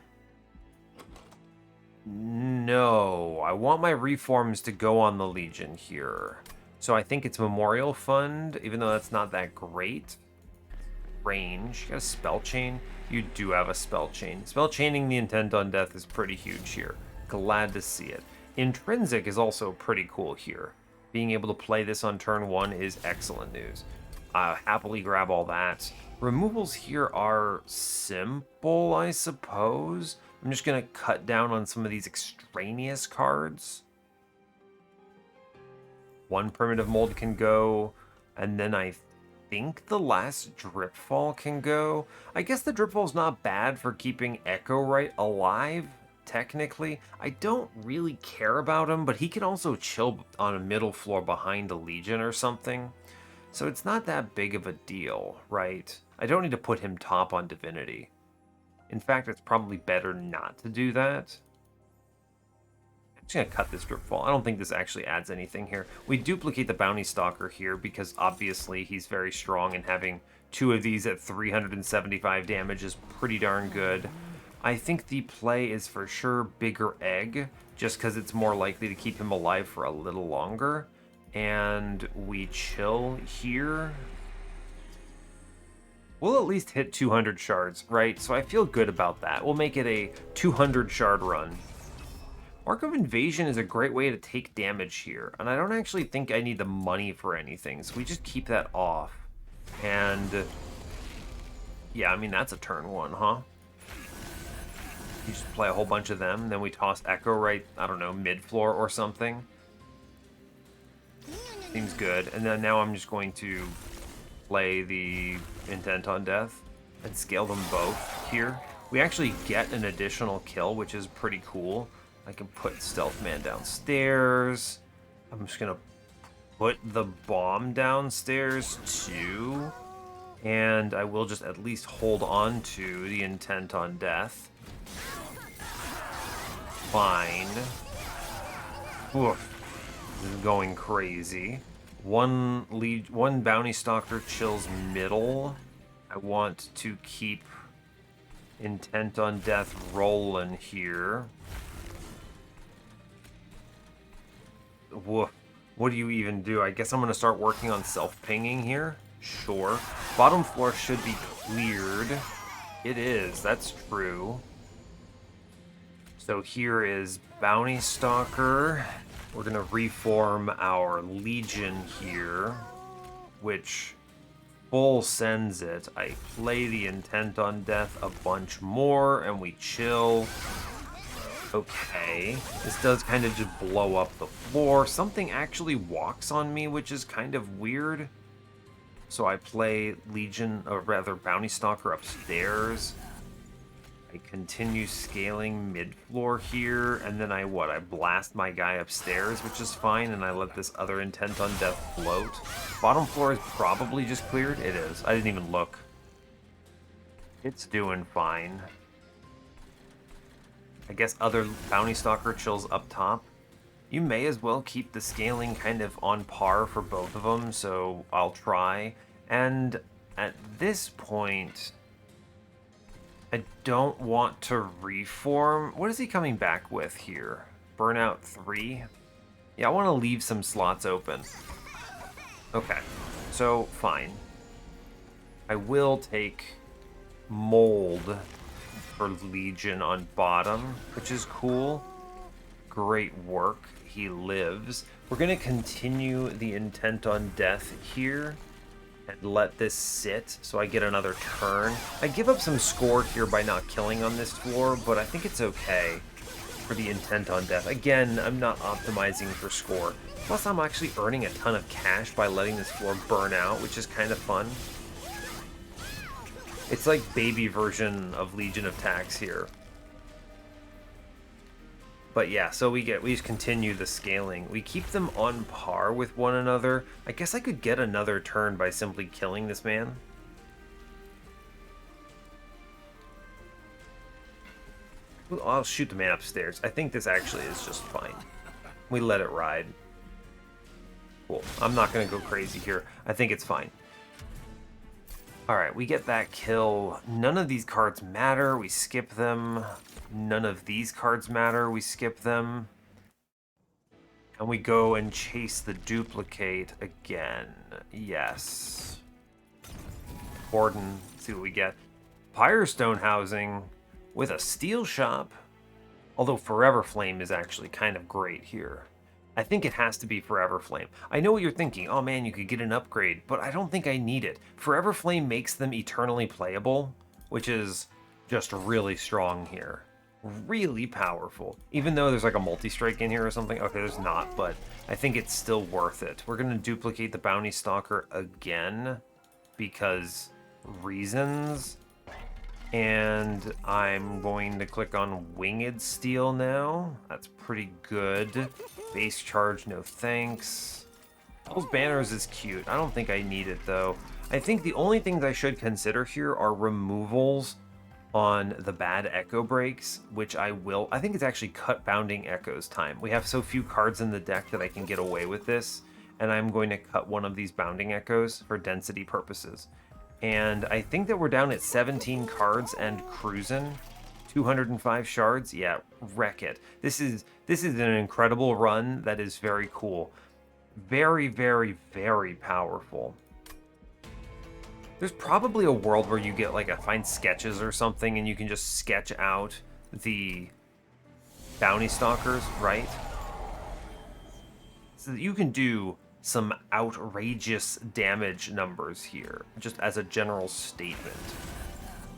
No. I want my reforms to go on the Legion here. So I think it's Memorial Fund, even though that's not that great. Range. You got a spell chain? You do have a spell chain. Spell chaining the Intent on Death is pretty huge here. Glad to see it. Intrinsic is also pretty cool here. Being able to play this on turn 1 is excellent news. Happily grab all that. Removals here are simple, I suppose. I'm just going to cut down on some of these extraneous cards. One Primitive Mold can go, and then I think the last Dripfall can go. I guess the Dripfall's not bad for keeping Echo Right alive, technically. I don't really care about him, but he can also chill on a middle floor behind a Legion or something. So it's not that big of a deal, right? I don't need to put him top on Divinity. In fact, it's probably better not to do that. I'm just going to cut this Dripfall. I don't think this actually adds anything here. We duplicate the Bounty Stalker here because obviously he's very strong, and having 2 of these at 375 damage is pretty darn good. I think the play is for sure Bigger Egg, just because it's more likely to keep him alive for a little longer. And we chill here. We'll at least hit 200 shards, right? So I feel good about that. We'll make it a 200 shard run. Mark of Invasion is a great way to take damage here, and I don't actually think I need the money for anything, so we just keep that off. And yeah, I mean, that's a turn 1, huh? You just play a whole bunch of them, and then we toss Echo right, I don't know, mid-floor or something. Seems good. And then now I'm just going to play the Intent on Death and scale them both here. We actually get an additional kill, which is pretty cool. I can put Stealth Man downstairs. I'm just going to put the bomb downstairs too. And I will just at least hold on to the Intent on Death. Fine. Oof. This is going crazy. One Bounty Stalker chills middle. I want to keep Intent on Death rolling here. Woof. What do you even do? I guess I'm going to start working on self-pinging here. Sure. Bottom floor should be cleared. It is. That's true. So here is Bounty Stalker. We're going to reform our Legion here, which full sends it. I play the Intent on Death a bunch more, and we chill. Okay. This does kind of just blow up the floor. Something actually walks on me, which is kind of weird. So I play Legion, or rather Bounty Stalker upstairs. I continue scaling mid-floor here, and then I blast my guy upstairs, which is fine, and I let this other Intent on Death float. Bottom floor is probably just cleared. It is. I didn't even look. It's doing fine. I guess other Bounty Stalker chills up top. You may as well keep the scaling kind of on par for both of them, so I'll try. And at this point, I don't want to reform. What is he coming back with here? Burnout 3? Yeah, I want to leave some slots open. Okay, so fine. I will take Mold for Legion on bottom, which is cool. Great work. He lives. We're going to continue the Intent on Death here and let this sit so I get another turn. I give up some score here by not killing on this floor, but I think it's okay for the Intent on Death. Again, I'm not optimizing for score. Plus, I'm actually earning a ton of cash by letting this floor burn out, which is kind of fun. It's like baby version of Legion of Tax here. But yeah, so we just continue the scaling. We keep them on par with one another. I guess I could get another turn by simply killing this man. I'll shoot the man upstairs. I think this actually is just fine. We let it ride. Cool. I'm not going to go crazy here. I think it's fine. Alright, we get that kill. None of these cards matter. We skip them. None of these cards matter. We skip them. And we go and chase the duplicate again. Yes. Borden, see what we get. Firestone housing with a steel shop. Although Forever Flame is actually kind of great here. I think it has to be Forever Flame. I know what you're thinking. Oh man, you could get an upgrade, but I don't think I need it. Forever Flame makes them eternally playable, which is just really strong here. Really powerful. Even though there's like a multi-strike in here or something. Okay, there's not, but I think it's still worth it. We're going to duplicate the Bounty Stalker again because reasons. And I'm going to click on Winged Steel now. That's pretty good. Base charge, no thanks. Those banners is cute. I don't think I need it though. I think the only things I should consider here are removals on the bad echo breaks, which I will. I think it's actually cut Bounding Echoes time. We have so few cards in the deck that I can get away with this, and I'm going to cut one of these Bounding Echoes for density purposes. And I think that we're down at 17 cards and cruising. 205 shards. Yeah, wreck it. This is an incredible run that is very cool. Very, very, very powerful. There's probably a world where you get like find sketches or something and you can just sketch out the bounty stalkers, right? So that you can do some outrageous damage numbers here, just as a general statement.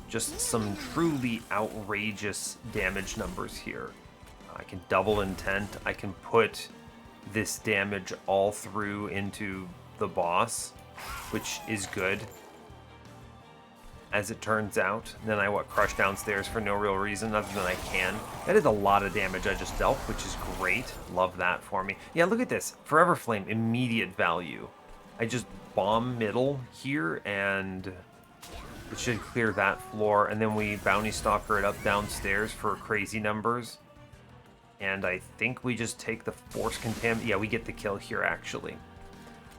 Just some truly outrageous damage numbers here. I can double intent. I can put this damage all through into the boss, which is good, as it turns out. And then I crush downstairs for no real reason other than I can. That is a lot of damage I just dealt, which is great. Love that for me. Yeah, look at this. Forever Flame, immediate value. I just bomb middle here and it should clear that floor. And then we Bounty Stalker it up downstairs for crazy numbers. And I think we just take the Force Contamination. Yeah, we get the kill here actually,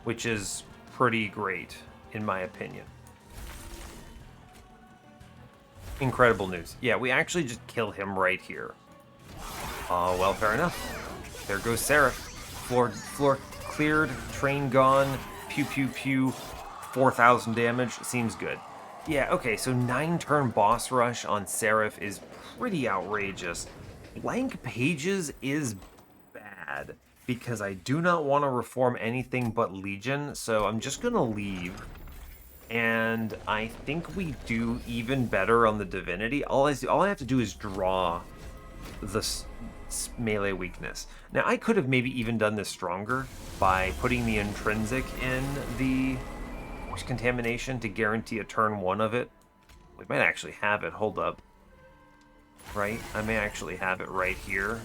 which is pretty great in my opinion. Incredible news. Yeah, we actually just kill him right here. Well, fair enough. There goes Seraph. Floor cleared, train gone, pew pew pew, 4,000 damage. Seems good. Yeah, okay, so 9-turn boss rush on Seraph is pretty outrageous. Blank pages is bad because I do not want to reform anything but Legion, so I'm just going to leave. And I think we do even better on the Divinity. All I have to do is draw the melee weakness. Now, I could have maybe even done this stronger by putting the Intrinsic in the Force Contamination to guarantee a turn 1 of it. We might actually have it. Hold up. Right? I may actually have it right here.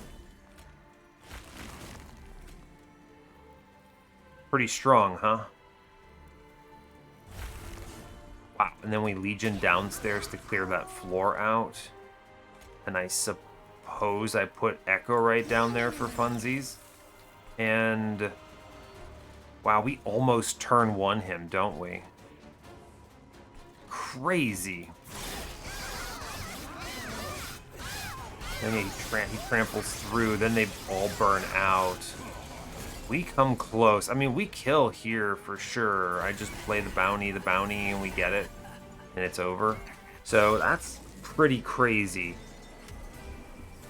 Pretty strong, huh? Wow, and then we Legion downstairs to clear that floor out. And I suppose I put Echo right down there for funsies. And wow, we almost turn 1 him, don't we? Crazy. Then he tramples through, then they all burn out. We come close. I mean, we kill here for sure. I just play the bounty, and we get it. And it's over. So that's pretty crazy.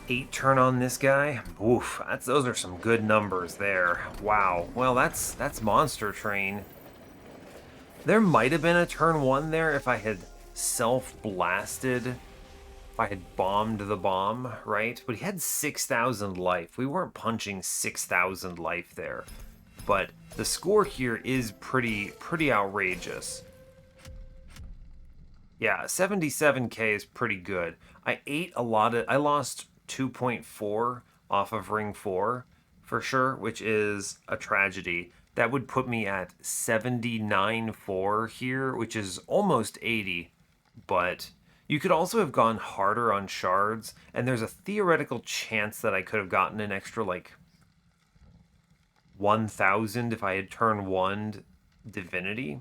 8 turn on this guy. Oof, those are some good numbers there. Wow. Well, that's Monster Train. There might have been a turn 1 there if I had self-blasted. If I had bombed the bomb, right? But he had 6,000 life. We weren't punching 6,000 life there. But the score here is pretty outrageous. Yeah, 77k is pretty good. I lost 2.4 off of ring 4 for sure, which is a tragedy. That would put me at 79-4 here, which is almost 80, but you could also have gone harder on shards, and there's a theoretical chance that I could have gotten an extra like 1,000 if I had turn 1 Divinity.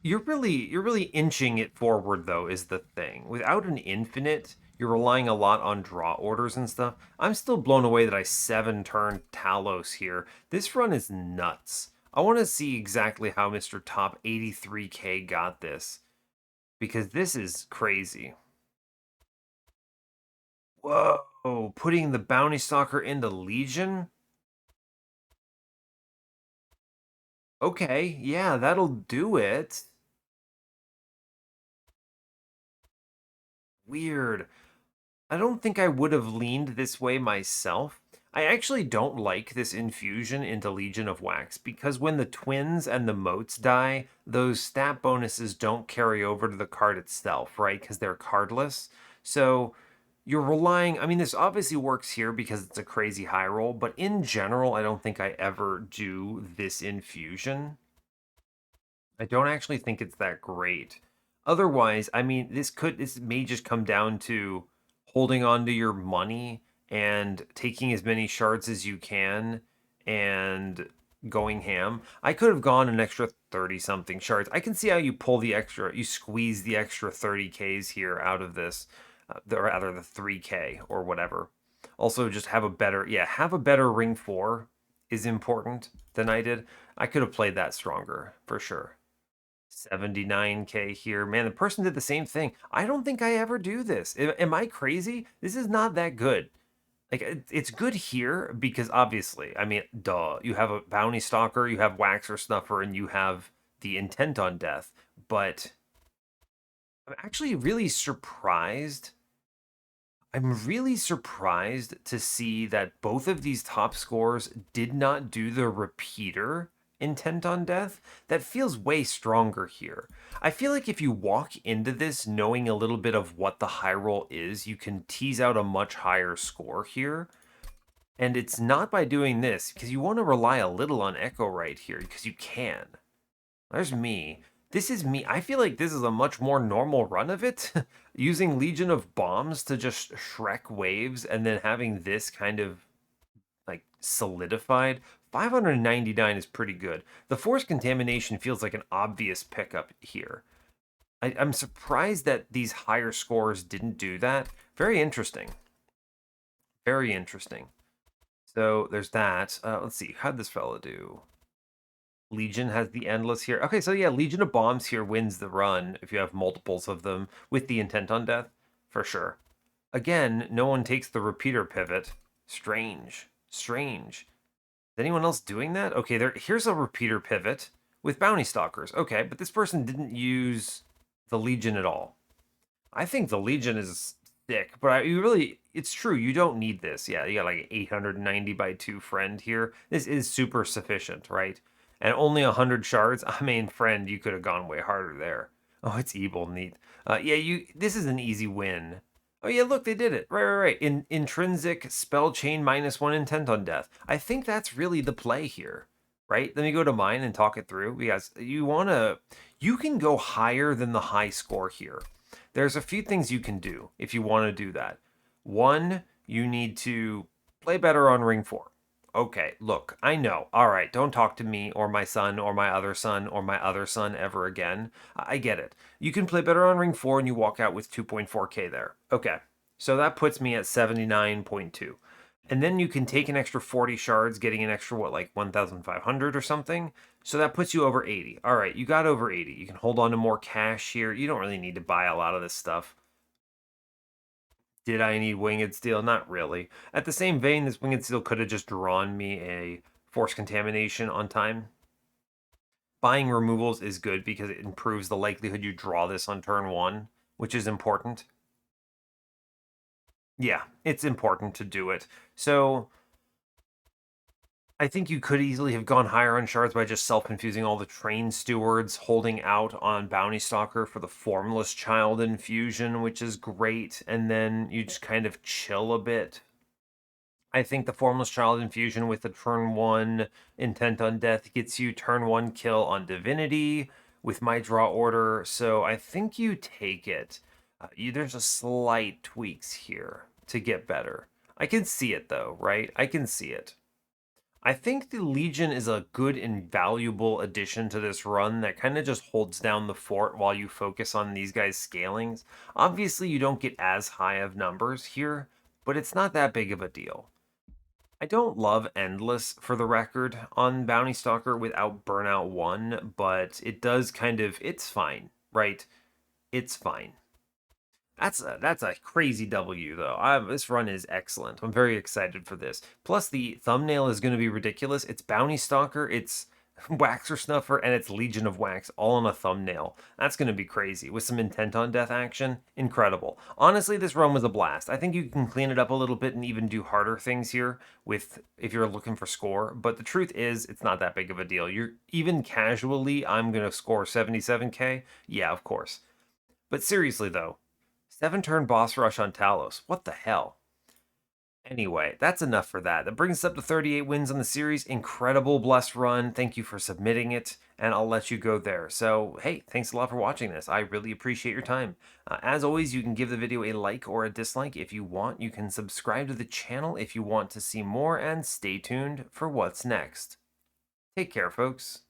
You're really inching it forward though is the thing. Without an infinite, you're relying a lot on draw orders and stuff. I'm still blown away that I 7-turn Talos here. This run is nuts. I want to see exactly how Mr. Top 83K got this because this is crazy. Whoa, putting the Bounty Stalker into Legion? Okay, yeah, that'll do it. Weird. I don't think I would have leaned this way myself. I actually don't like this infusion into Legion of Wax because when the twins and the motes die, those stat bonuses don't carry over to the card itself, right? Because they're cardless. So you're relying, I mean, this obviously works here because it's a crazy high roll, but in general, I don't think I ever do this infusion. I don't actually think it's that great. Otherwise, I mean, this may just come down to holding on to your money and taking as many shards as you can and going ham. I could have gone an extra 30 something shards. I can see how you pull the extra, you squeeze the extra 30Ks here out of this, or rather the 3K or whatever. Also, just have a better, yeah, have a better ring 4 is important than I did. I could have played that stronger for sure. 79K here. Man, the person did the same thing. I don't think I ever do this. Am I crazy? This is not that good. Like, it's good here because obviously, I mean, duh, you have a bounty stalker, you have wax or snuffer, and you have the intent on death. But I'm actually really surprised. I'm really surprised to see that both of these top scores did not do the repeater intent on death. That feels way stronger here. I feel like if you walk into this knowing a little bit of what the high roll is, you can tease out a much higher score here. And it's not by doing this, because you want to rely a little on Echo right here, because you can. There's me. This is me. I feel like this is a much more normal run of it. Using Legion of Bombs to just Shrek waves and then having this kind of like solidified. 599 is pretty good. The Force Contamination feels like an obvious pickup here. I'm surprised that these higher scores didn't do that. Very interesting. Very interesting. So there's that. Let's see. How'd this fella do? Legion has the endless here. Okay, so yeah, Legion of Bombs here wins the run if you have multiples of them with the intent on death, for sure. Again, no one takes the repeater pivot. Strange. Strange. Is anyone else doing that? Okay, here's a repeater pivot with bounty stalkers. Okay, but this person didn't use the Legion at all. I think the Legion is sick, but it's true. You don't need this. Yeah, you got like 890 by 2 friend here. This is super sufficient, right? And only 100 shards. I mean, friend, you could have gone way harder there. Oh, it's evil, neat. Yeah, this is an easy win. Oh yeah, look, they did it. Right. Intrinsic spell chain -1 intent on death. I think that's really the play here, right? Let me go to mine and talk it through because you can go higher than the high score here. There's a few things you can do if you want to do that. One, you need to play better on ring 4. Okay, look, I know. All right, don't talk to me or my son or my other son or my other son ever again. I get it. You can play better on ring 4 and you walk out with 2.4K there. Okay, so that puts me at 79.2. And then you can take an extra 40 shards, getting an extra, what, like 1,500 or something? So that puts you over 80. All right, you got over 80. You can hold on to more cash here. You don't really need to buy a lot of this stuff. Did I need Winged Steel? Not really. At the same vein, this Winged Steel could have just drawn me a Force Contamination on time. Buying removals is good because it improves the likelihood you draw this on turn 1, which is important. Yeah, it's important to do it. So I think you could easily have gone higher on shards by just self-infusing all the train stewards, holding out on Bounty Stalker for the Formless Child infusion, which is great, and then you just kind of chill a bit. I think the Formless Child infusion with the turn 1 Intent on Death gets you turn 1 kill on Divinity with my draw order, so I think you take it. There's a slight tweaks here to get better. I can see it though, right? I can see it. I think the Legion is a good and valuable addition to this run that kind of just holds down the fort while you focus on these guys' scalings. Obviously, you don't get as high of numbers here, but it's not that big of a deal. I don't love Endless, for the record, on Bounty Stalker without Burnout 1, but it does kind of, it's fine, right? It's fine. That's a crazy W though. This run is excellent. I'm very excited for this. Plus the thumbnail is going to be ridiculous. It's Bounty Stalker, it's Waxer Snuffer, and it's Legion of Wax all on a thumbnail. That's going to be crazy with some intent on death action. Incredible. Honestly, this run was a blast. I think you can clean it up a little bit and even do harder things here with if you're looking for score. But the truth is, it's not that big of a deal. You're even casually, I'm going to score 77k. Yeah, of course. But seriously though, 7-turn boss rush on Talos. What the hell? Anyway, that's enough for that. That brings us up to 38 wins on the series. Incredible blessed run. Thank you for submitting it, and I'll let you go there. So, hey, thanks a lot for watching this. I really appreciate your time. As always, you can give the video a like or a dislike if you want. You can subscribe to the channel if you want to see more, and stay tuned for what's next. Take care, folks.